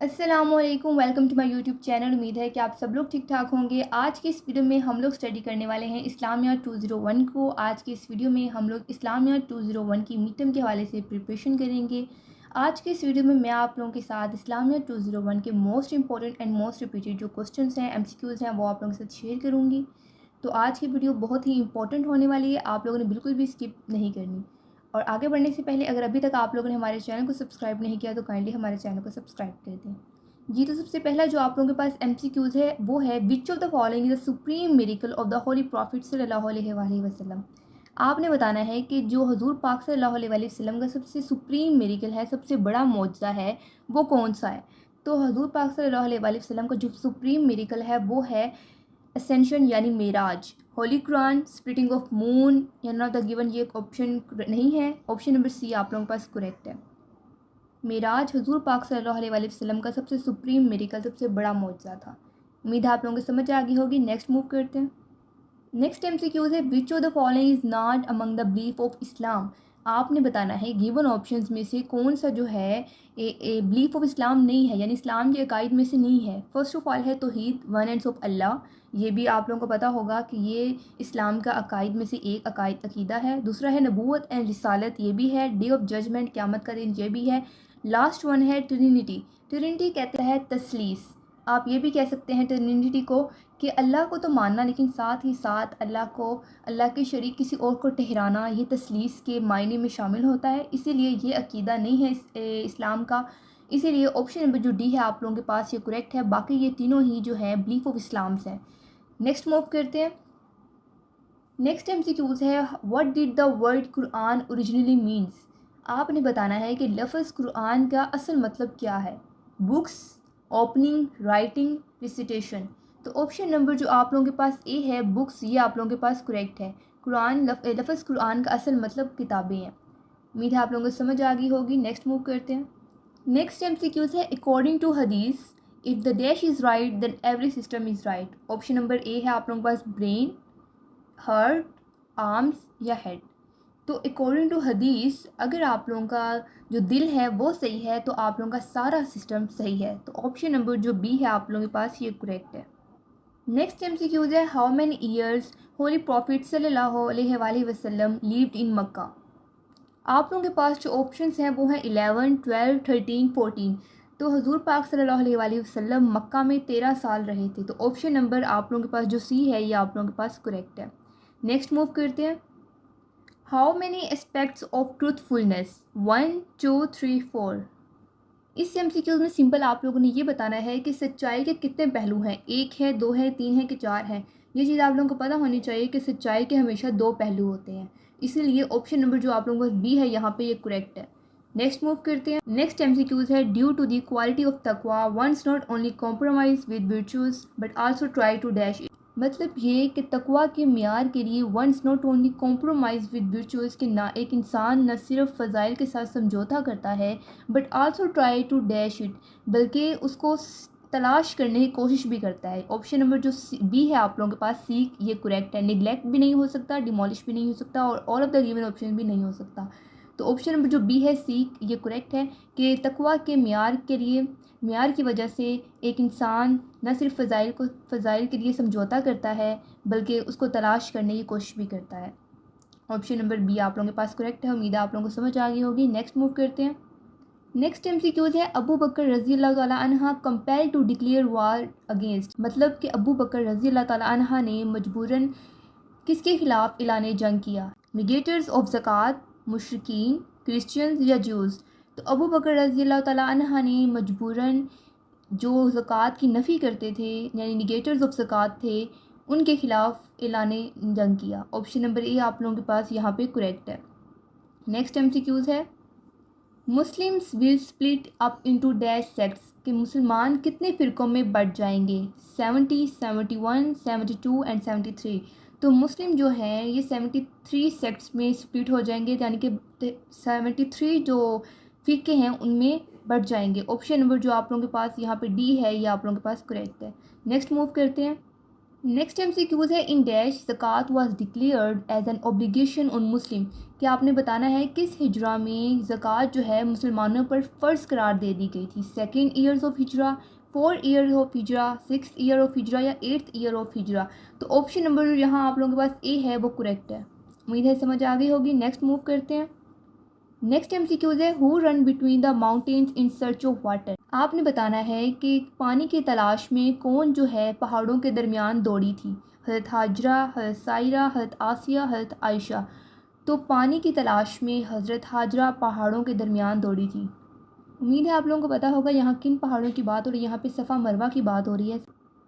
अस्सलामुअलैकुम, welcome to my YouTube channel. उम्मीद है कि आप सब लोग ठीक ठाक होंगे। आज की इस वीडियो में हम लोग स्टडी करने वाले हैं इस्लामिया 201 को। आज की इस वीडियो में हम लोग इस्लामिया 201 की मिड टर्म के हवाले से प्रिपरेशन करेंगे। आज के इस वीडियो में मैं आप लोगों के साथ इस्लामिया 201 के most important and most repeated जो क्वेश्चन हैं, MCQs हैं, वो आप लोगों के साथ शेयर करूँगी। तो आज की वीडियो बहुत ही इंपॉर्टेंट होने वाली है, आप लोगों ने बिल्कुल भी स्किप नहीं करनी। और आगे बढ़ने से पहले अगर अभी तक आप लोगों ने हमारे चैनल को सब्सक्राइब नहीं किया तो काइंडली हमारे चैनल को सब्सक्राइब कर दें। जी, तो सबसे पहला जो आप लोगों के पास MCQs है वो है, which of the following is the supreme miracle of the holy prophet सल्लल्लाहु अलैहि वसल्लम। आपने बताना है कि जो हजूर पाक सल्लल्लाहु अलैहि वसल्लम का सबसे सुप्रीम मिरेकल है, सबसे बड़ा मौजज़ा है, वो कौन सा है। तो हजूर पाक सल्लल्लाहु अलैहि वसल्लम का जो सुप्रीम मिरेकल है वो है असेंशन यानी Meraj, Holi Quran, splitting of moon या नॉट द गिवन, ये ऑप्शन नहीं है। ऑप्शन नंबर सी आप लोगों के पास करेक्ट है। मेराज हजूर पाक सल्लल्लाहु अलैहि वसल्लम का सबसे सुप्रीम मिरेकल, सबसे बड़ा मौजज़ा था। उम्मीद है आप लोगों को समझ आ गई होगी। नेक्स्ट मूव करते हैं। नेक्स्ट MCQs है, which of the following is not among the belief of Islam. आपने बताना है गिवन ऑप्शंस में से कौन सा जो है बिलीफ ऑफ इस्लाम नहीं है, यानी इस्लाम के अकायद में से नहीं है। फर्स्ट ऑफ ऑल है तौहीद, वन एंड ऑफ अल्लाह। ये भी आप लोगों को पता होगा कि ये इस्लाम का अकायद में से एक अकीदा है। दूसरा है नबूवत एंड रिसालत, ये भी है। डे ऑफ जजमेंट, क़यामत का दिन, ये भी है। लास्ट वन है ट्रिनिटी। ट्रिनिटी कहते हैं तसलीस। आप ये भी कह सकते हैं ट्रिनिटी को कि अल्लाह को तो मानना, लेकिन साथ ही साथ अल्लाह के शरीक किसी और को ठहराना, ये तसलीस के मायने में शामिल होता है। इसीलिए ये अकीदा नहीं है इस्लाम का। इसीलिए ऑप्शन नंबर जो डी है आप लोगों के पास ये करेक्ट है। बाकी ये तीनों ही जो है बिलीफ ऑफ इस्लाम्स हैं। नेक्स्ट मूव करते हैं। नेक्स्ट MCQs है, what did the word Quran originally means. आपने बताना है कि लफ्ज़ कुरान का असल मतलब क्या है। Books, opening, writing, recitation. तो ऑप्शन नंबर जो आप लोगों के पास ए है, बुक्स, ये आप लोगों के पास करेक्ट है। कुरान लफ्ज़ कुरान का असल मतलब किताबें हैं। उम्मीद है आप लोगों को समझ आ गई होगी। नेक्स्ट मूव करते हैं। नेक्स्ट MCQs है, अकॉर्डिंग टू हदीस if the dash is right then every system is right. Option number A है आप लोगों के पास ब्रेन, हार्ट, आर्म्स या हेड। तो अकॉर्डिंग टू हदीस अगर आप लोगों का जो दिल है वो सही है तो आप लोगों का सारा सिस्टम सही है। तो ऑप्शन नंबर जो बी है आप लोगों के पास ये करेक्ट है। नेक्स्ट MCQs है, how many years Holi prophet सल्लल्लाहु अलैहि वसल्लम लिव्ड इन मक्का। आप लोगों के पास जो ऑप्शंस हैं वो हैं 11, 12, 13, 14। तो हजूर पाक सल्लल्लाहु अलैहि वसल्लम मक्का में 13 साल रहे थे। तो ऑप्शन नंबर आप लोगों के पास जो सी है ये आप लोगों के पास करेक्ट है। नेक्स्ट मूव करते हैं। How many aspects of truthfulness, 1, 2, 3, 4। इस MCQs में सिंपल आप लोगों ने ये बताना है कि सच्चाई के कितने पहलू हैं, एक है, दो है, तीन है कि चार हैं। ये चीज़ आप लोगों को पता होनी चाहिए कि सच्चाई के हमेशा दो पहलू होते हैं। इसीलिए ऑप्शन नंबर जो आप लोगों का बी है यहाँ पे ये करेक्ट है। नेक्स्ट मूव करते हैं। नेक्स्ट MCQs है, due to the quality of तकवा once not only compromise with virtuous but also try to dash. मतलब ये कि तकवा के मियार के लिए once not only compromise with virtuous, कि ना एक इंसान न सिर्फ फ़ज़ाइल के साथ समझौता करता है but also try to dash it, बल्कि उसको तलाश करने की कोशिश भी करता है। ऑप्शन नंबर जो बी है आप लोगों के पास सी, ये करेक्ट है। निगलेक्ट भी नहीं हो सकता, डिमोलिश भी नहीं हो सकता और all of the given option भी नहीं हो सकता। तो ऑप्शन नंबर जो बी है सी, ये करेक्ट है कि तकवा के मियार की वजह से एक इंसान न सिर्फ फ़ज़ाइल के लिए समझौता करता है बल्कि उसको तलाश करने की कोशिश भी करता है। ऑप्शन नंबर बी आप लोगों के पास करेक्ट है। उम्मीद है आप लोगों को समझ आ गई होगी। नेक्स्ट मूव करते हैं। नेक्स्ट MCQs है, अबू बकर रज़ी अल्लाह ताला अन्हा compelled to declare war against. मतलब कि अबू बकर रज़ी अल्लाह ताला अन्हा ने मजबूरन किसके खिलाफ ऐलान जंग किया। निगेटर्स ऑफ ज़कात, मुशरिकीन, क्रिश्चियंस या जूस। तो अबू बकर रज़ी अल्लाह ताला अन्हा ने मजबूरन जो ज़कात की नफ़ी करते थे, यानी निगेटर्स ऑफ ज़कात थे, उनके खिलाफ ऐलान जंग किया। ऑप्शन नंबर ए आप लोगों के पास यहाँ पे करेक्ट है। नेक्स्ट MCQs है, Muslims will split up into dash sects, कि मुसलमान कितने फ़िरक़ों में बढ़ जाएंगे। 70, 71, 72 एंड 73। तो मुस्लिम जो हैं ये 73 सेक्ट्स में स्प्लिट हो जाएंगे, यानी कि 73 जो फ़िरके हैं उनमें बढ़ जाएंगे। ऑप्शन नंबर जो आप लोगों के पास यहाँ पे डी है ये आप लोगों के पास करेक्ट है। नेक्स्ट मूव करते हैं। नेक्स्ट MCQs है, इन डैश ज़कात was declared as an obligation on Muslim, कि आपने बताना है किस हिजरा में ज़कात जो है मुसलमानों पर फ़र्ज़ करार दे दी गई थी। सेकेंड ईयर्स ऑफ हिजरा, 4 ईयर ऑफ हिजरा, 6 ईयर ऑफ हिजरा या 8th ईयर ऑफ हिजरा। तो ऑप्शन नंबर यहाँ आप लोगों के पास ए है वो करेक्ट है। उम्मीद है समझ आ गई होगी। नेक्स्ट मूव करते हैं। नेक्स्ट एमसीक्यूज है who run between the mountains in search of water. आपने बताना है कि पानी की तलाश में कौन जो है पहाड़ों के दरमियान दौड़ी थी। हज़रत हाजरा, हज़रत सायरा, हज़रत आसिया, हज़रत आयशा। तो पानी की तलाश में हज़रत हाजरा पहाड़ों के दरमियान दौड़ी थी। उम्मीद है आप लोगों को पता होगा यहाँ किन पहाड़ों की बात हो रही है। यहाँ पे सफ़ा मरवा की बात हो रही है।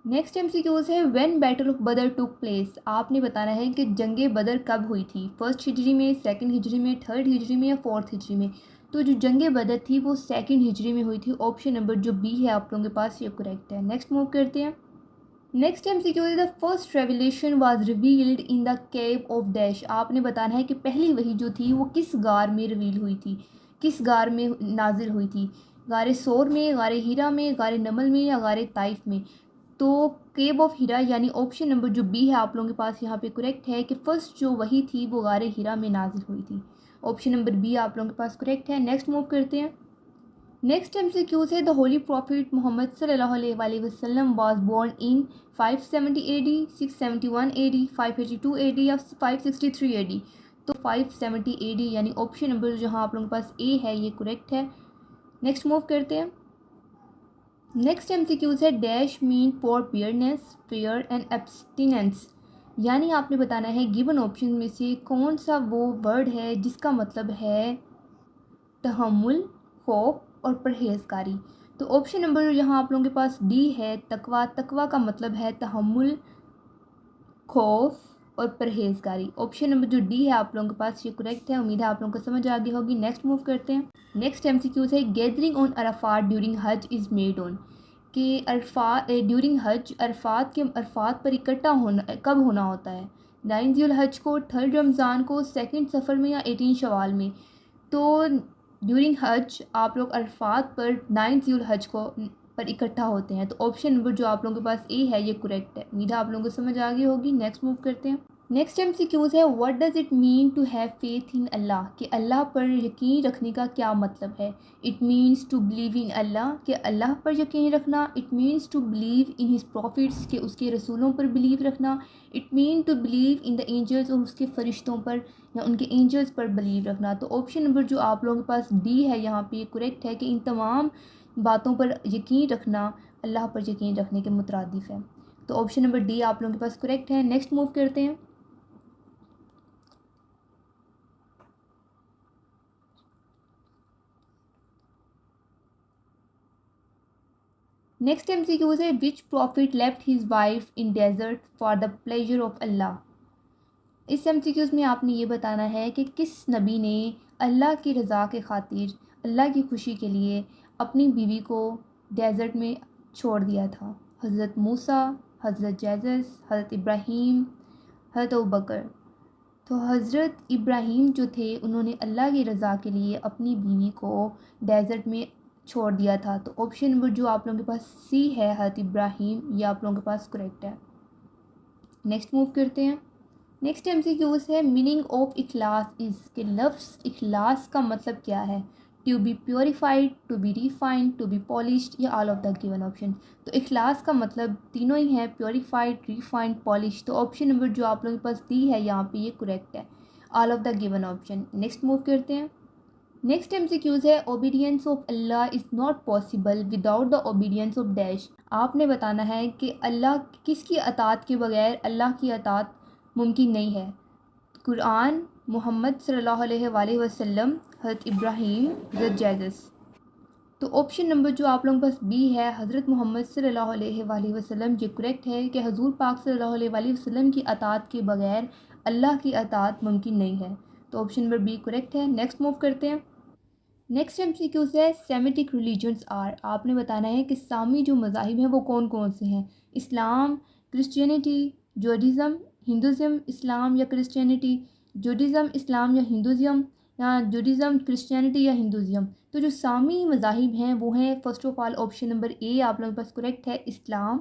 नेक्स्ट एमसीक्यूज है व्हेन बैटल ऑफ बदर टुक प्लेस। आपने बताना है कि जंग बदर कब हुई थी। फर्स्ट हिजरी में, सेकंड हिजरी में, थर्ड हिजरी में या फोर्थ हिजरी में। तो जो जंग बदर थी वो सेकंड हिजरी में हुई थी। ऑप्शन नंबर जो बी है आप लोगों के पास ये करेक्ट है। नेक्स्ट मूव करते हैं। Next MCQ is the first revelation was revealed in the cave of dash. आपने बताना है कि पहली वही जो थी वो किस गार में रिवील हुई थी, किस गार में नाजिल हुई थी। गार सोर में, गार हीरा में, गार नमल में या गार ताइफ में। तो केव ऑफ हीरा यानी ऑप्शन नंबर जो बी है आप लोगों के पास यहाँ पे करेक्ट है कि फ़र्स्ट जो वही थी वो गार हीरा में नाजिल हुई थी। ऑप्शन नंबर बी आप लोगों के पास करेक्ट है। नेक्स्ट मूव करते हैं। नेक्स्ट एमसीक्यूज है द होली प्रॉफिट मोहम्मद सल्लल्लाहु अलैहि वसल्लम was born in 570 AD, 671 AD, 582 AD या 563 AD। तो 570 AD यानी ऑप्शन नंबर जहाँ आप लोगों के पास ए है ये करेक्ट है। नेक्स्ट मूव करते हैं। नेक्स्ट एमसीक्यूज है dash mean for bareness, fair and abstinence. यानी आपने बताना है गिवन ऑप्शन में से कौन सा वो वर्ड है जिसका मतलब है तहम्मुल, खौफ और परहेजगारी। तो ऑप्शन नंबर यहाँ आप लोगों के पास डी है तकवा। तकवा का मतलब है तहम्मुल, खौफ और परहेजगारी। ऑप्शन नंबर जो डी है आप लोगों के पास ये करेक्ट है। उम्मीद है आप लोगों को समझ आ गई होगी। नेक्स्ट मूव करते हैं। नेक्स्ट एमसीक्यूज है गैदरिंग ऑन अरफात ड्यूरिंग हज इज़ मेड ऑन। कि ड्यूरिंग हज अरफात पर इकट्ठा होना कब होना होता है। 9 ज़ुल्हज को, 3rd रमज़ान को, 2nd सफ़र में या 18 शवाल में। तो ड्यूरिंग हज आप लोग अरफात पर 9 ज़ुल्हज को पर इकट्ठा होते हैं। तो ऑप्शन नंबर जो आप लोगों के पास ए है ये करेक्ट है। उम्मीद है आप लोगों को समझ आ गई होगी। नेक्स्ट मूव करते हैं। नेक्स्ट एमसीक्यूज है what does it mean to have faith in Allah. कि अल्लाह पर यकीन रखने का क्या मतलब है। It means to believe in Allah, कि अल्लाह पर यकीन रखना। It means to believe in his prophets, कि उसके रसूलों पर बिलीव रखना। It mean to believe in the angels, और उसके फरिश्तों पर या उनके एंजल्स पर बिलीव रखना। तो ऑप्शन नंबर जो आप लोगों के पास डी है यहाँ पे करेक्ट है कि इन तमाम बातों पर यकीन रखना अल्लाह पर यकीन रखने के मुतरादिफ है। तो ऑप्शन नंबर डी आप लोगों के पास करेक्ट है। नेक्स्ट मूव करते हैं। नेक्स्ट एमसीक्यूज है which prophet left his wife in desert for the pleasure of Allah. इस एमसीक्यूज में आपने ये बताना है कि किस नबी ने अल्लाह की रज़ा के खातिर, अल्लाह की खुशी के लिए अपनी बीवी को डेजर्ट में छोड़ दिया था। हज़रत मूसा, हज़रत जैजस, हज़रत इब्राहीम, हज़रत अबू बकर। तो हज़रत इब्राहीम जो थे उन्होंने अल्लाह की रज़ा के लिए अपनी बीवी को डेजर्ट में छोड़ दिया था। तो ऑप्शन नंबर जो आप लोगों के पास सी है हज़रत इब्राहीम, ये आप लोगों के पास करेक्ट है। नेक्स्ट मूव करते हैं। नेक्स्ट एमसीक्यूज है मीनिंग ऑफ इखलास इज़। के लफ्ज़ इखलास का मतलब क्या है। To be purified, to be refined, to be polished या all of the given option. तो इखलास का मतलब तीनों ही है, प्योरीफाइड, रिफाइंड, पॉलिश। तो ऑप्शन नंबर जो आप लोगों के पास दी है यहाँ पे ये करेक्ट है, all of the given option. Next move करते हैं। नेक्स्ट एमसीक्यूज है obedience of Allah is not possible without the obedience of dash. आपने बताना है कि अल्लाह किसकी अतात के बगैर अल्लाह की अतात मुमकिन नहीं है। कुरान, मोहम्मद सल्लल्लाहु अलैहि वसल्लम, हज़रत इब्राहीम, हज़रत जैजस। तो ऑप्शन नंबर जो आप लोगों के पास बी है हज़रत मोहम्मद सल्लल्लाहु अलैहि वसल्लम ये करेक्ट है कि हजूर पाक सल्लल्लाहु अलैहि वसल्लम की अतात के बगैर अल्लाह की अतात मुमकिन नहीं है। तो ऑप्शन नंबर बी करेक्ट है। नेक्स्ट मूव करते हैं। नेक्स्ट एमसीक्यूज है सेमिटिक रिलीजन्स आर। आपने बताना है कि सामी जो मज़ाहिब हैं वो कौन कौन से हैं। इस्लाम, क्रिश्चियनिटी, जूडिज़म, हिंदुज़म, इस्लाम या क्रिश्चियनिटी, जूडिज़म, इस्लाम या हिंदुज़म, या जूडिज़म, क्रिश्चियनिटी या हिंदुज़म। तो जो सामी मज़ाहिब हैं वो हैं first of all option number A आप लोगों के पास करेक्ट है, इस्लाम,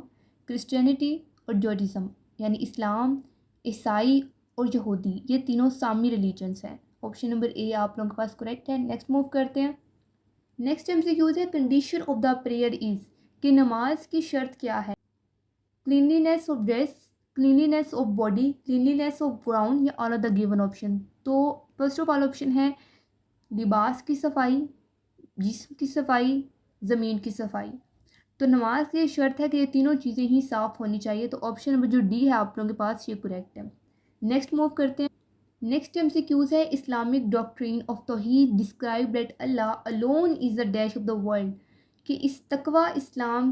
क्रिश्चियनिटी और जूडिज़म। यानी इस्लाम, ईसाई और यहूदी, ये तीनों सामी रिलीजन्स हैं। ऑप्शन नंबर ए आप लोगों के पास करेक्ट है। नेक्स्ट मूव करते हैं। नेक्स्ट एमसीक्यूज है condition of the prayer is, कि नमाज की शर्त क्या है? Cleanliness of dress, cleanliness of body, cleanliness of ground, या all of the given option. तो फर्स्ट ऑफ ऑल ऑप्शन है लिबास की सफाई, जिस्म की सफाई, ज़मीन की सफाई। तो नमाज की शर्त है कि ये तीनों चीज़ें ही साफ़ होनी चाहिए। तो ऑप्शन नंबर जो डी है आप लोगों के पास ये करेक्ट है। नेक्स्ट मूव करते हैं। नेक्स्ट एमसीक्यूज है इस्लामिक डॉक्ट्रिन ऑफ तौहीद describe that Allah alone is the dash of the world, कि इस तकवा इस्लाम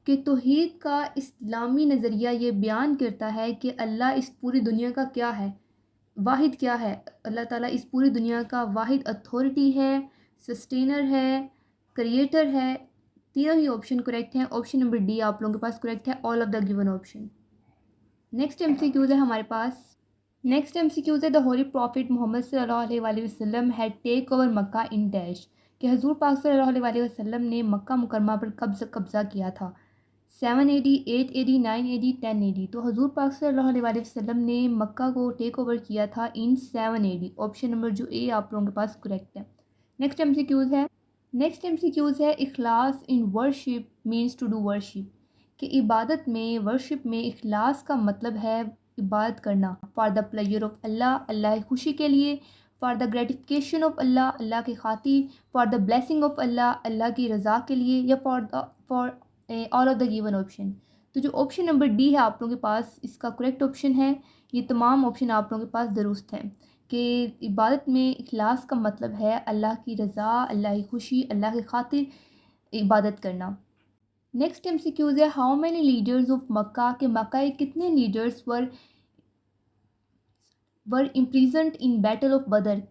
के तौहीद का इस्लामी नज़रिया ये बयान करता है कि अल्लाह इस पूरी दुनिया का क्या है, वाहिद क्या है। अल्लाह ताला इस पूरी दुनिया का वाहिद अथॉरिटी है, सस्टेनर है, क्रिएटर है। तीनों ही ऑप्शन करेक्ट हैं। ऑप्शन नंबर डी आप लोगों के पास करेक्ट है, all of the given option. Next MCQs है हमारे पास। नेक्स्ट एमसीक्यूज है द होली प्रॉफिट मोहम्मद सल्लल्लाहु अलैहि वसल्लम had take over Mecca in dash, कि हजूर पाक सल्लल्लाहु अलैहि वसल्लम ने मक्का मुकरमा पर कब्ज़ा किया था। 7 AD, 8 AD, 9 AD, 10 AD। तो हजूर पाक सल्लल्लाहु अलैहि वसल्लम ने मक्का को टेक ओवर किया था इन 7 AD। ऑप्शन नंबर जो ए आप लोगों के पास करेक्ट है। नेक्स्ट एमसीक्यूज है। नेक्स्ट एमसीक्यूज है इखलास in worship means to do worship, कि इबादत में, वर्शिप में इखलास का मतलब है इबादत करना। फॉर द प्लेजर ऑफ अल्लाह, अल्लाह की खुशी के लिए। फॉर द ग्रेटिफिकेशन ऑफ अल्लाह, अल्लाह की खातिर। फॉर द ब्लेसिंग ऑफ अल्लाह, अल्लाह की रज़ा के लिए। या for all of the given option. तो जो ऑप्शन नंबर डी है आप लोगों के पास इसका करेक्ट ऑप्शन है। ये तमाम ऑप्शन आप लोगों के पास दुरुस्त हैं कि इबादत में इखलास का मतलब है अल्लाह की रज़ा, अल्लाह की खुशी, अल्लाह की खातिर इबादत करना। नेक्स्ट एमसीक्यूज है हाउ मैनी लीडर्स ऑफ मक्का, के मक्का के कितने leaders were imprisoned in battle of बदर,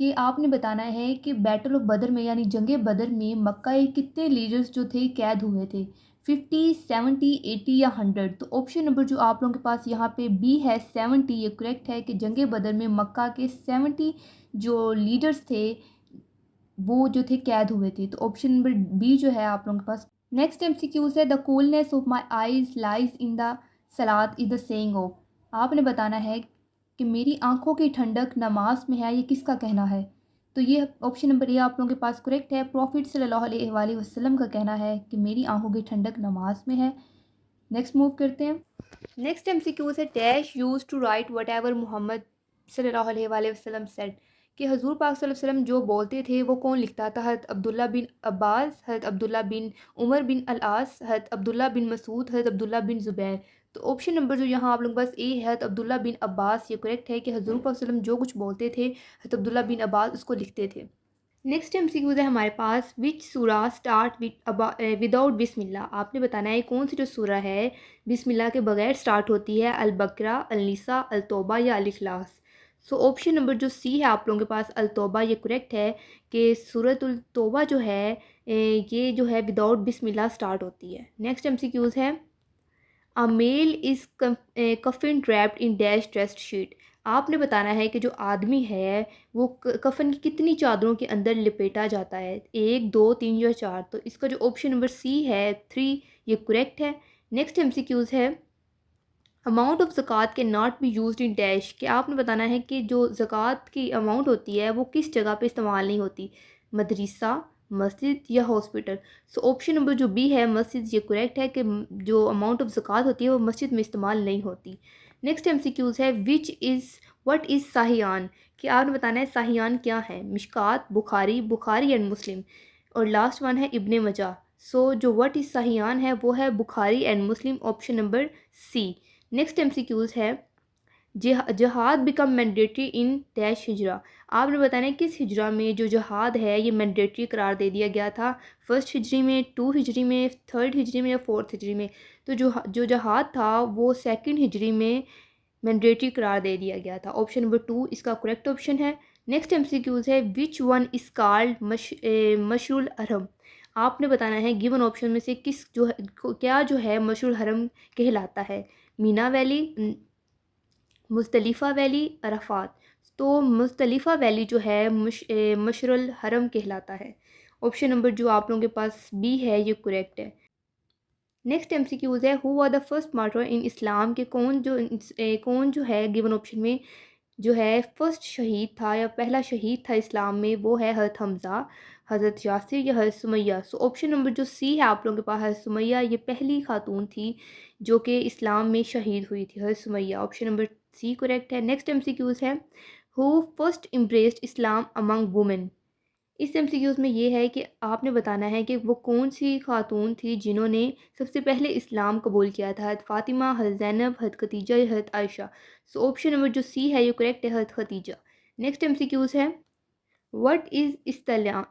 कि आपने बताना है कि बैटल ऑफ बदर में यानी जंग बदर में मक्का के कितने लीडर्स जो थे कैद हुए थे। 50, 70, 80 या 100। तो ऑप्शन नंबर जो आप लोगों के पास यहाँ पे बी है 70, ये करेक्ट है कि जंग बदर में मक्का के 70 जो लीडर्स थे वो जो थे कैद हुए थे। तो ऑप्शन नंबर बी जो है आप लोगों के पास। नेक्स्ट एमसीक्यूज है the coolness of my eyes lies in the Salat is the saying of, आपने बताना है कि मेरी आंखों की ठंडक नमाज में है, ये किसका कहना है? तो ये ऑप्शन नंबर ए आप लोगों के पास करेक्ट है। प्रॉफिट सल्लल्लाहु अलैहि वसल्लम का कहना है कि मेरी आंखों की ठंडक नमाज में है। नेक्स्ट मूव करते हैं। नेक्स्ट एमसीक्यूज है dash use to write whatever मोहम्मद सल्लल्लाहु अलैहि वसल्लम सेड, कि हजूर पाक सल्लल्लाहु अलैहि वसल्लम जो बोलते थे वो कौन लिखता था? हज़रत अब्दुल्ला बिन अब्बास, हज़रत अब्दुल्ला बिन उमर बिन अल-आस, हज़रत अब्दुल्ला बिन मसूद, हज़रत अब्दुल्ला बिन ज़ुबैर। तो ऑप्शन नंबर जो यहाँ आप लोग बस ए है हज़रत अब्दुल्ला बिन अब्बास, ये करेक्ट है कि हजूर पाक सल्लल्लाहु अलैहि वसल्लम जो कुछ बोलते थे हज़रत अब्दुल्ला बिन अब्बास उसको लिखते थे। नेक्स्ट एमसीक्यूज है हमारे पास विच सूरा स्टार्ट विदाउट बिस्मिल्लाह, आपने बताना है कौन सी जो सूरा है बिस्मिल्लाह के बगैर स्टार्ट होती है? अल बकरा, अल निसा, अल तौबा या अल इखलास। सो ऑप्शन नंबर जो सी है आप लोगों के पास अल तौबा, ये करेक्ट है कि सूरतुल तौबा जो है ये जो है विदाउट बिस्मिल्लाह स्टार्ट होती है। नेक्स्ट एमसीक्यूज है a male is coffin trapped in dash dressed sheet, आपने बताना है कि जो आदमी है वो कफन की कितनी चादरों के अंदर लिपेटा जाता है? 1, 2, 3 या 4। तो इसका जो ऑप्शन नंबर सी है 3, ये करेक्ट है। नेक्स्ट एमसीक्यूज है अमाउंट ऑफ ज़कात के not be used in dash, कि आपने बताना है कि जो ज़कात की अमाउंट होती है वो किस जगह पे इस्तेमाल नहीं होती? मदरसा, मस्जिद या हॉस्पिटल। सो ऑप्शन नंबर जो बी है मस्जिद, ये करेक्ट है कि जो अमाउंट ऑफ ज़कात होती है वो मस्जिद में इस्तेमाल नहीं होती। नेक्स्ट एमसीक्यूज है विच इज़ व्हाट इज़ साहियान, कि आपने बताना है साहियान क्या है? मिशकात, बुखारी, बुखारी एंड मुस्लिम, और लास्ट वन है इब्ने मजा। सो जो व्हाट इज़ साहियान है वो है बुखारी एंड मुस्लिम, option number C. Next MCQs है जहाद बिकम मैंडेटरी इन डैश हिजरा, आपने बताना है किस हिजरा में जो जहाद है ये मैंडेटरी करार दे दिया गया था? फर्स्ट हिजरी में, 2 हिजरी में, 3rd हिजरी में या 4th हिजरी में? तो जो जहाद था वो 2nd हिजरी में मैंडेटरी करार दे दिया गया था। ऑप्शन नंबर 2 इसका करेक्ट ऑप्शन है। नेक्स्ट एमसीक्यूज है विच वन इज़ कॉल्ड मशरुल हरम, आपने बताना है गिवन ऑप्शन में से किस जो है क्या जो है मशरुल हरम कहलाता है? Mina valley, Muzdalifah valley, Arafat. तो मुज़दलिफ़ा वैली जो है मशरुल हरम कहलाता है। ऑप्शन नंबर जो आप लोगों के पास बी है ये करेक्ट है। नेक्स्ट एमसीक्यूज है who are the first martyr in Islam, के कौन जो है गिवन ऑप्शन में जो है फर्स्ट शहीद था या पहला शहीद था इस्लाम में, वो है हज़रत हमज़ा, हज़रत यासिर या हज़रत सुमैया। सो ऑप्शन नंबर जो सी है आप लोगों के पास, हज़रत सुमैया ये पहली खातून थी जो कि इस्लाम में शहीद हुई थी, हज़रत सुमैया। ऑप्शन नंबर सी करेक्ट है। नेक्स्ट एमसीक्यूज़ है, who first embraced Islam among women. इस एमसीक्यूज़ में ये है कि आपने बताना है कि वो कौन सी खातून थी जिन्होंने सबसे पहले इस्लाम कबूल किया था, हज़रत फ़ातिमा, हज़रत ज़ैनब, हज़रत खदीजा या हज़रत आयशा। सो ऑप्शन नंबर जो सी है ये करेक्ट है, हज़रत खदीजा। नेक्स्ट एमसीक्यूज़ है, व्हाट इज़ इस्तिलाम,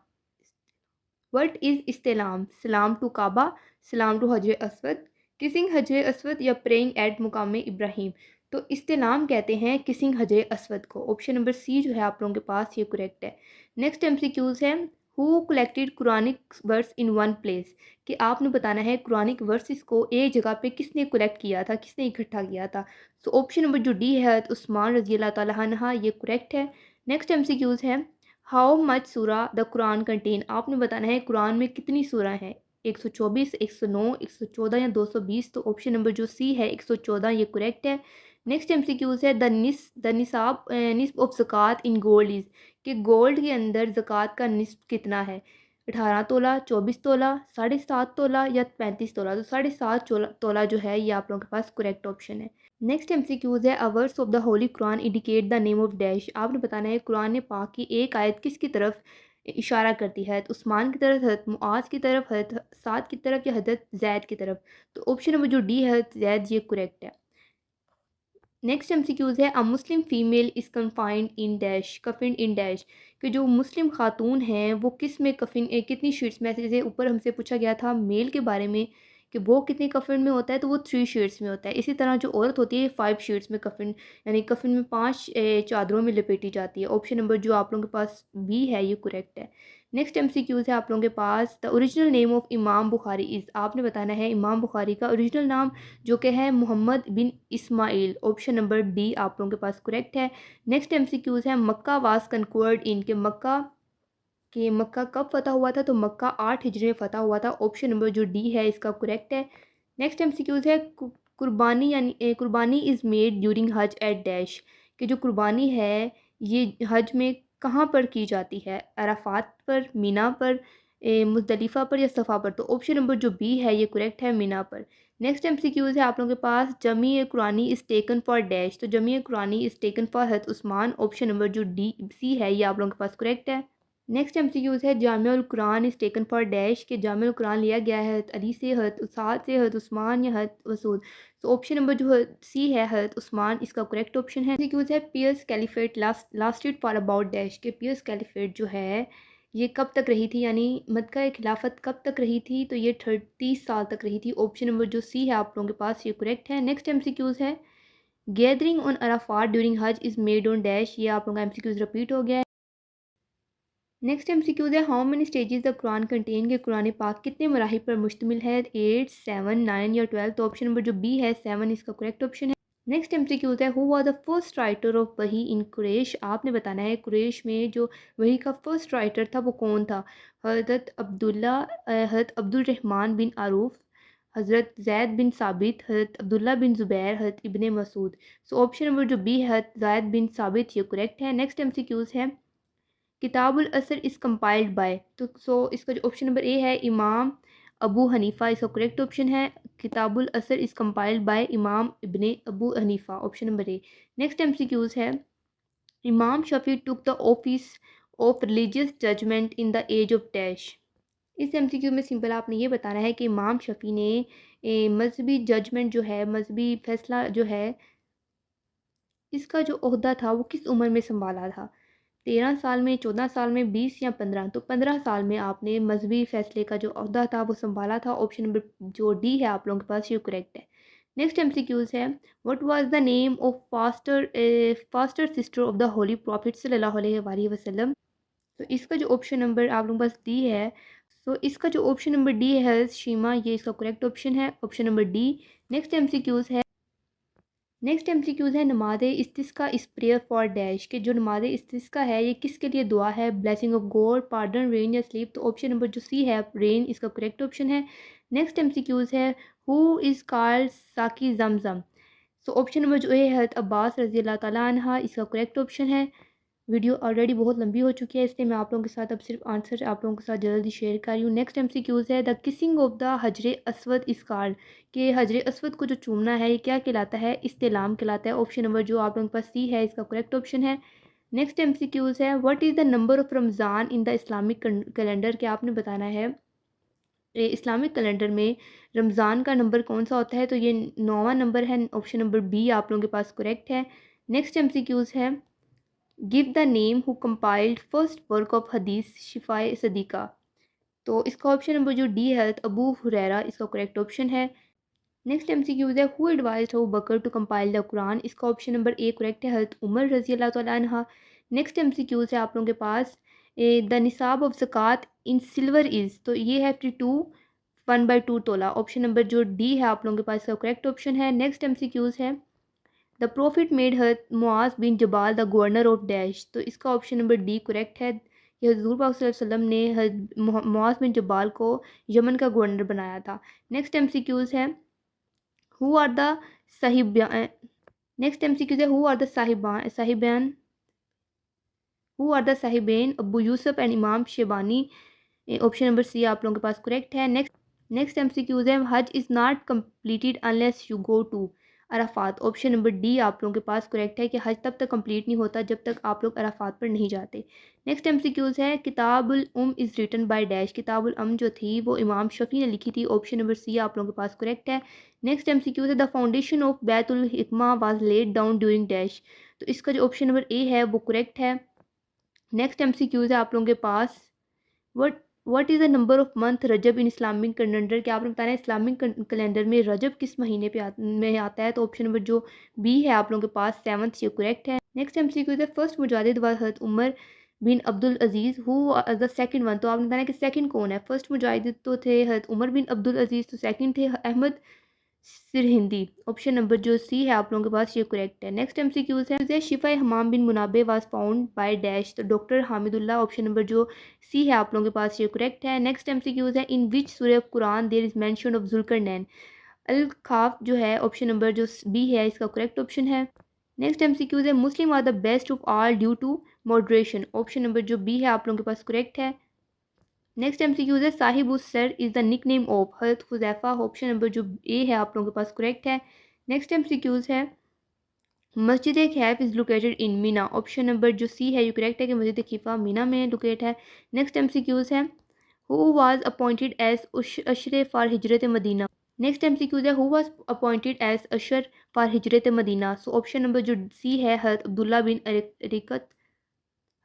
व्हाट इज़ इस्तिलाम, सलाम टू काबा, सलाम टू हजर अस्वद, किसिंग हजर अस्वद या प्रेइंग एट मुकाम इब्राहिम। तो इस्तिलाम कहते हैं किसिंग हजर अस्वद को। ऑप्शन नंबर सी जो है आप लोगों के पास ये करेक्ट है। नेक्स्ट एमसीक्यूज़ है, who collected Quranic verse in one place, कि आपने बताना है कुरानिक वर्सेस को एक जगह पे किसने कलेक्ट किया था, किसने इकट्ठा किया था। सो ऑप्शन नंबर जो डी है उस्मान रजी अल्लाह ताला अन्हा, ये करेक्ट है। नेक्स्ट एमसीक्यूज़ है, हाउ मच सूरा द कुरान कंटेन, आपने बताना है कुरान में कितनी सूरा हैं, 124, 109, 114 या 220। तो ऑप्शन नंबर जो सी है 114 ये करेक्ट है। नेक्स्ट एमसीक्यूज़ है, द निसाब निस्ब ऑफ ज़कात इन गोल्ड इज़, कि गोल्ड के अंदर ज़कात का निस्ब कितना है, 18 तोला, 24 तोला, 7.5 तोला या 35 तोला। तो 7.5 तोला जो है ये आप लोगों के पास करेक्ट ऑप्शन है। नेक्स्ट एमसीक्यूज़ है, a verse of the holy Quran indicate the name of dash, आपने बताना है कुरान पाक की एक आयत किसकी तरफ इशारा करती है, तो उस्मान की तरफ, हज़रत मुआज़ की तरफ, हज़रत साद की तरफ या हज़रत ज़ैद की तरफ। तो ऑप्शन नंबर जो डी है हज़रत ज़ैद ये करेक्ट है। नेक्स्ट एमसीक्यूज़ है, a Muslim female is confined in dash, coffin in dash, कि जो मुस्लिम खातून हैं वो किस में कफिन, कितनी शीट्स में, जैसे ऊपर हमसे पूछा गया था मेल के बारे में कि वो कितनी कफिन में होता है, तो वो 3 शीट्स में होता है। इसी तरह जो औरत होती है 5 शीट्स में कफिन, यानी कफिन में 5 चादरों में लपेटी जाती है। ऑप्शन नंबर जो आप लोगों के पास बी है ये करेक्ट है। नेक्स्ट एमसीक्यूज़ है आप लोगों के पास, द ओरिजिनल नेम ऑफ इमाम बुखारी इज़, आपने बताना है इमाम बुखारी का ओरिजिनल नाम जो कि है मोहम्मद बिन इस्माइल। ऑप्शन नंबर डी आप लोगों के पास करेक्ट है। नेक्स्ट एमसीक्यूज़ है, मक्का वाज कन्क्वर्ड इन, के मक्का कब फ़तह हुआ था, तो मक्का 8 हिजरी में फ़तह हुआ था। ऑप्शन नंबर जो डी है इसका करेक्ट है। नेक्स्ट एमसीक्यूज़ है, कुर्बानी यानी कुर्बानी इज़ मेड ड्यूरिंग हज एट डैश, कि जो कुर्बानी है ये हज में कहाँ पर की जाती है, अराफात पर, मीना पर, मुज़दलिफ़ा पर या सफ़ा पर। तो ऑप्शन नंबर जो बी है ये करेक्ट है, मीना पर। नेक्स्ट एमसीक्यूज़ है आप लोगों के पास, जमी कुरानी इज़ टेकन फॉर डैश, तो जमी कुरानी इज़ टेकन फॉर हज़रत उस्मान। ऑप्शन नंबर जो डी सी है ये आप लोगों के पास करेक्ट है। नेक्स्ट एमसीक्यूज़ है, जामिउल Quran is taken for dash, के जामिउल कुरान लिया गया है हज़रत अली से, हज़रत साद से, हज़रत उस्मान या हज़रत मसूद। तो ऑप्शन नंबर जो सी है हज़रत उस्मान इसका करेक्ट ऑप्शन है। एमसीक्यूज़ है, pious caliphate lasted for about dash, के पियर्स कैलिफेट जो है ये कब तक रही थी, यानी मक्का खिलाफत कब तक रही थी, तो ये 30 साल तक रही थी। ऑप्शन नंबर जो सी है आप लोगों के पास ये करेक्ट है। नेक्स्ट एमसीक्यूज़ है, गैदरिंग ऑन अराफात ड्यूरिंग हज इज़ मेड ऑन डैश, ये आप लोगों का एमसीक्यूज़ रिपीट हो गया है। नेक्स्ट एमसीक्यूज़ है, how many stages the Quran contain, के कुरान पाक कितने मराहिल पर मुश्तमिल है, 8, 7, 9 या 12। तो ऑप्शन नंबर जो बी है 7 इसका करेक्ट ऑप्शन है। नेक्स्ट एमसीक्यूज़ है, who was the first writer of वही इन कुरैश, आपने बताना है कुरैश में जो वही का फर्स्ट राइटर था वो कौन था, हज़रत अब्दुल रहमान बिन आरूफ, हज़रत ज़ैद बिन साबित, हज़रत अब्दुल्ला बिन ज़ुबैर, हज़रत इब्ने मसूद। सो ऑप्शन नंबर जो बी है ज़ैद बिन साबित ये करेक्ट है। नेक्स्ट एमसीक्यूज़ है, किताबुल असर इज़ कंपाइल्ड बाय, तो इसका जो ऑप्शन नंबर ए है इमाम अबू हनीफ़ा इसका करेक्ट ऑप्शन है। किताबुल असर इज़ कंपाइल्ड बाय इमाम इब्ने Abu Hanifa, option number A. Next MCQs है, imam Shafi took the office of religious judgement in the age of dash. इस एमसीक्यू में सिंपल आपने ये बताना है कि इमाम शफ़ी ने मजहबी जजमेंट जो है, मजहबी फ़ैसला जो है, इसका जो ओहदा था वो किस उम्र में संभाला था, 13 साल में, 14 साल में, 20 या 15। तो 15 साल में आपने मजहबी फ़ैसले का जो ओहदा था वो संभाला था। ऑप्शन नंबर जो डी है आप लोगों के पास ये करेक्ट है। नेक्स्ट एमसीक्यूज़ है, what was the name of faster sister of the holy prophet सल्लल्लाहु अलैहि वसल्लम। तो इसका जो ऑप्शन नंबर आप लोगों के पास डी है, तो इसका जो ऑप्शन नंबर डी है शीमा, ये इसका करेक्ट ऑप्शन है, option number D. Next MCQs है, नेक्स्ट एमसीक्यूज़ है, नमाज इस्तिस्का इस प्रेयर फॉर डैश, के जो नमाज इस्तिस्का है ये किसके लिए दुआ है, blessing of God, pardon, rain या स्लीप। तो ऑप्शन नंबर जो सी है रेन इसका करेक्ट ऑप्शन है। नेक्स्ट एमसीक्यूज़ है, हु इज़ कॉल्ड साकी जमजम। सो ऑप्शन नंबर जो ए है हज़रत अब्बास रज़ी अल्लाह ताला अन्हा, इसका करेक्ट ऑप्शन है। वीडियो ऑलरेडी बहुत लंबी हो चुकी है, इसलिए मैं आप लोगों के साथ अब सिर्फ आंसर आप लोगों के साथ जल्दी शेयर कर रही हूँ। नेक्स्ट MCQs है, द किसिंग ऑफ द हजर असवद इस कॉल्ड, कि हजर असवद को जो चूमना है ये क्या कहलाता है? इस्तेलाम कहलाता है। ऑप्शन नंबर जो आप लोगों के पास सी है, इसका करेक्ट ऑप्शन है। नेक्स्ट MCQs है, what is the number of Ramzan in the Islamic calendar, कि आपने बताना है इस्लामिक कैलेंडर में रमज़ान का नंबर कौन सा होता है? तो ये 9वां नंबर है। ऑप्शन नंबर बी आप लोगों के पास करेक्ट है। नेक्स्ट MCQs है, give the name who compiled first work of हदीस शिफाए सदीका, तो इसका ऑप्शन नंबर जो डी है अबू हुरैरा, इसका करेक्ट ऑप्शन है। नेक्स्ट MCQs है, हु एडवाइज्ड अबू बकर टू कंपाइल द कुरान, इसका ऑप्शन नंबर ए करेक्ट है, हज़रत उमर रज़ी अल्लाह तआला अन्हा। नेक्स्ट MCQs है आप लोगों के पास, द निसाब ऑफ ज़कात इन सिल्वर इज़, तो ये है 52 1/2 तोला। ऑप्शन नंबर जो डी है आप लोगों के पास, इसका करेक्ट ऑप्शन है। नेक्स्ट MCQs है, द प्रॉफिट मेड हज़रत मुआज़ बिन जबाल द गवर्नर ऑफ डैश, तो इसका ऑप्शन नंबर डी करेक्ट है, कि हज़ूर पाक सल्लल्लाहु अलैहि वसल्लम ने हज़रत मुआज़ बिन जबाल को यमन का गवर्नर बनाया था। नेक्स्ट MCQs है, हु आर द साहिबान, नेक्स्ट MCQs है, हु आर द साहिबान हु आर द साहिबेन Abu Yusuf and imam Shaibani, option number C आप लोगों के पास करेक्ट है। नेक्स्ट MCQs है, hajj is not completed unless you go to Arafat, option number D आप लोगों के पास करेक्ट है, कि हज तब तक कंप्लीट नहीं होता जब तक आप लोग अराफात पर नहीं जाते। नेक्स्ट MCQs है, किताबुल इज़ रिटन बाय डैश, किताबुल जो थी वो इमाम शफ़ी ने लिखी थी, ऑप्शन नंबर सी आप लोगों के पास करेक्ट है। नेक्स्ट MCQs है, द फाउंडेशन ऑफ बैतुल हिकमा was laid down during dash, तो इसका जो ऑप्शन नंबर ए है वो करेक्ट है। नेक्स्ट MCQs है आप लोगों के पास, what what is the number of month Rajab in Islamic calendar, क्या आपने बताना है इस्लामिक कैलेंडर में रजब किस महीने पे में आता है? तो ऑप्शन नंबर जो बी है आप लोगों के पास 7th, ये करेक्ट है। नेक्स्ट MCQ है, फर्स्ट मुजाहिद वाज हज़रत उमर बिन अब्दुल अजीज़, हु द सेकंड वन, तो आपने बताना है कि सेकंड कौन है? फर्स्ट मुजाहिद तो थे हज़रत उमर बिन अब्दुल अजीज़, तो सेकंड थे अहमद सिरहिंदी, ऑप्शन नंबर जो सी है आप लोगों के पास, ये करेक्ट है। नेक्स्ट MCQs है, शिफा हमाम बिन मुनाबे वाज फाउंड बाय डैश, तो डॉक्टर हामिदुल्लाह, ऑप्शन नंबर जो सी है आप लोगों के पास, ये करेक्ट है। नेक्स्ट MCQs है, in which surah of Quran there is mention of Zulqarnain, Al Kahf जो है ऑप्शन नंबर जो बी है, इसका करेक्ट ऑप्शन है। नेक्स्ट MCQs है, Muslim are the best of all due to moderation, option number जो B है आप लोगों के पास करेक्ट है। नेक्स्ट MCQs है, साहिब उस सर is the nickname of हज़रत हुज़ैफ़ा, ऑप्शन नंबर जो ए है आप लोगों के पास करेक्ट है। नेक्स्ट MCQs है, मस्जिद Khaif is located in Mina, option number जो सी है ये करेक्ट है, कि मस्जिद खीफा मीना में लोकेट है। नेक्स्ट MCQs है, who was appointed as usher for हिजरत मदीना, नेक्स्ट MCQs है, who was appointed as usher for हिजरत मदीना, सो ऑप्शन नंबर जो सी है हज़रत अब्दुल्ला बिन अरिकत,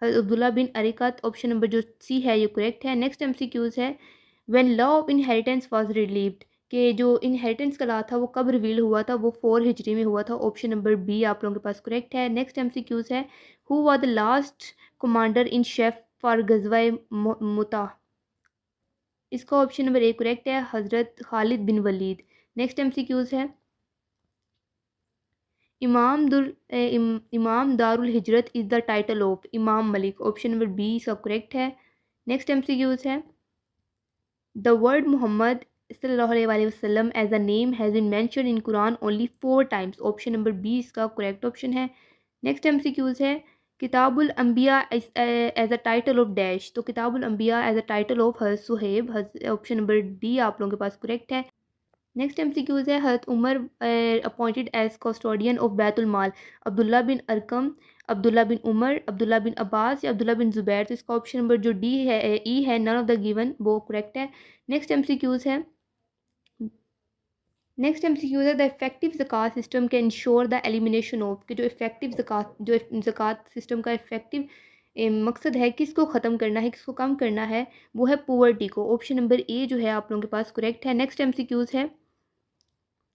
अब्दुल्ला बिन अरिकत, ऑप्शन नंबर जो सी है ये करेक्ट है। नेक्स्ट MCQs है, when law of inheritance was revealed, कि जो इनहेरिटेंस का लॉ था वो कब रिवील हुआ था? वो 4 हिजरी में हुआ था, ऑप्शन नंबर बी आप लोगों के पास करेक्ट है। नेक्स्ट MCQs है, who was the last commander in chief for गजवा मुता, इसका ऑप्शन नंबर ए करेक्ट है, हज़रत Khalid bin Walid. Next MCQs है, इमाम दारुल हिजरत इज़ द टाइटल ऑफ इमाम मलिक, ऑप्शन नंबर बी इसका करेक्ट है। नेक्स्ट MCQs है, द वर्ड मोहम्मद सल्लल्लाहु अलैहि वसल्लम as a name has been mentioned in Quran only 4 times, option number B इसका करेक्ट ऑप्शन है। नेक्स्ट MCQs है, किताबुल अंबिया as a title of dash, तो किताबुल अंबिया एज अ टाइटल ऑफ हज़रत सुहेब, ऑप्शन नंबर डी आप लोगों के पास करेक्ट है। नेक्स्ट MCQs है, हज़रत Umar appointed as custodian of बैतुल माल, Abdullah bin Arqam, Abdullah bin Umar, Abdullah bin Abbas या अब्दुल्ला बिन ज़ुबैर, तो इसका ऑप्शन नंबर जो डी है ई है, नन ऑफ द गिवन, वो करेक्ट है। नेक्स्ट MCQs है, नेक्स्ट MCQs है, द इफेक्टिव ज़कात system can ensure the elimination of, कि जो इफेक्टिव ज़कात जो ज़कात सिस्टम का इफेक्टिव मकसद है किसको ख़त्म करना है, किसको कम करना है, वो है पुअर्टी को, ऑप्शन नंबर ए जो है आप लोगों के पास करेक्ट है। नेक्स्ट MCQs है,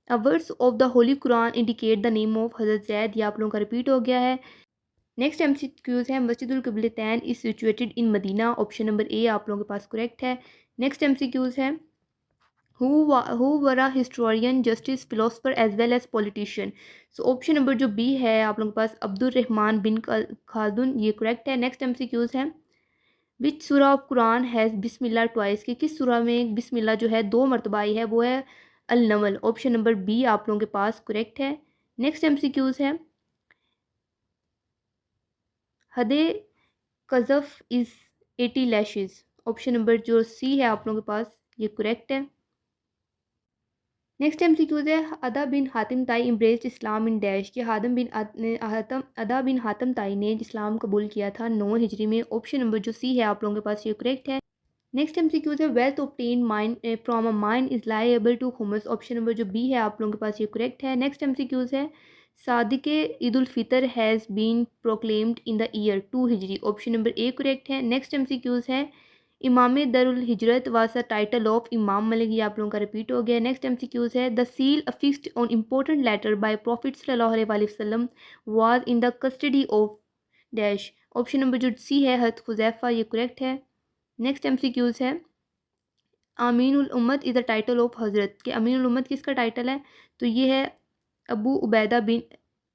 a verse of the holy Quran indicate the name of हज़रत जैद, ये आप लोगों का रिपीट हो गया है। नेक्स्ट MCQs है, मस्जिदुल क़िबलतैन is situated in Medina, option number A आप लोगों के पास करेक्ट है। नेक्स्ट MCQs है, who were a historian justice philosopher as well as politician, so option number जो बी है आप लोगों के पास अब्दुल रहमान बिन खालदुन, ये करेक्ट है। नेक्स्ट MCQs है, विच सूरा of Quran has Bismillah twice, कि किस सूरा में बिस्मिल्लाह जो है 2 मरतबा आई है, वो है अल नमल, ऑप्शन नंबर बी आप लोगों के पास करेक्ट है। नेक्स्ट MCQs है हदे कज़फ इज़ 80 लैशेज़। ऑप्शन नंबर जो सी है आप लोगों के पास ये करेक्ट है। नेक्स्ट MCQs है अदा बिन हातिम ताई इम्ब्रेस्ड इस्लाम इन डैश कि अदा बिन हातिम ताई ने इस्लाम कबूल किया था 9 हिजरी में। ऑप्शन नंबर जो सी है आप लोगों के पास ये करेक्ट है। नेक्स्ट MCQs है wealth obtain mine from a mine is liable to हुमस। ऑप्शन नंबर जो बी है आप लोगों के पास ये करेक्ट है। नेक्स्ट MCQs है सादिक Eid ul Fitr has been proclaimed in the year 2 हिजरी। ऑप्शन नंबर ए करेक्ट है। नेक्स्ट MCQs है इमाम दरुल हिजरत वाज द टाइटल ऑफ इमाम मलिक, ये आप लोगों का रिपीट हो गया। नेक्स्ट MCQs है the seal affixed on important letter by prophet सल्लल्लाहु अलैहि वसल्लम was in the custody of dash. Option number जो सी है हज़रत हुज़ैफा, ये करेक्ट है। नेक्स्ट MCQs है आमीन उल उम्मत इज़ द टाइटल ऑफ हज़रत के अमीन उल उम्मत किसका टाइटल है, तो ये है अबू उबैदा बिन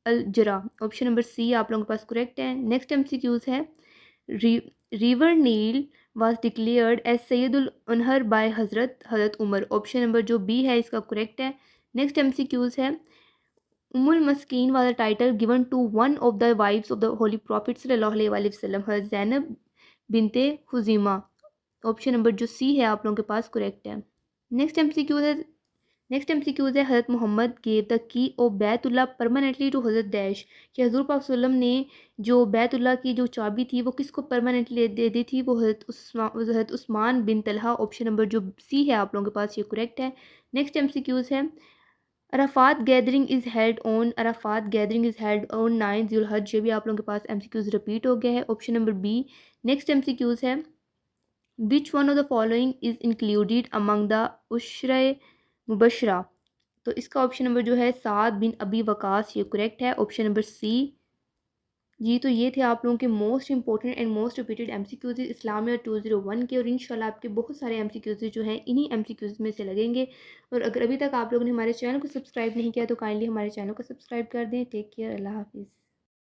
अल जरा। ऑप्शन नंबर सी आप लोगों के पास करेक्ट है। नेक्स्ट MCQs है river Nile was declared as सैयदुल अनहर बाय हज़रत उमर। ऑप्शन नंबर जो बी है इसका करेक्ट है। नेक्स्ट MCQs है उम्मुल मस्कीन was the title given to one of the wifes of the holy prophet सल्लल्लाहु अलैहि वसल्लम हज़रत ज़ैनब बिनते हुज़ैमा। ऑप्शन नंबर जो सी है आप लोगों के पास करेक्ट है। नेक्स्ट MCQs है हज़रत Mohammad gave the key of बैतुल्ला परमानेंटली टू हज़रत डैश कि हज़ूर पाक सल्लम ने जो बैतुल्ला की जो चाबी थी वो किसको परमानेंटली दे दी थी, वो हज़रत उस्मान बिन तलहा। ऑप्शन नंबर जो सी है आप लोगों के पास ये करेक्ट है। नेक्स्ट MCQs है Arafat gathering is held on 9 ज़ुल्हज, ये भी आप लोगों के पास MCQs रिपीट हो गया है। Option number B. Next MCQs है which one of the following is included among the उश्र मुबशरा, तो इसका ऑप्शन नंबर जो है साद बिन अबी वकास, ये करेक्ट है। ऑप्शन नंबर सी। जी तो ये थे आप लोगों के most important and most repeated MCQs Islamia 201 के, और इंशाल्लाह आपके बहुत सारे MCQs जो हैं इन्हीं MCQs में से लगेंगे। और अगर अभी तक आप लोगों ने हमारे चैनल को सब्सक्राइब नहीं किया तो काइंडली हमारे चैनल को सब्सक्राइब कर दें। टेक केयर, अल्लाह हाफिज़।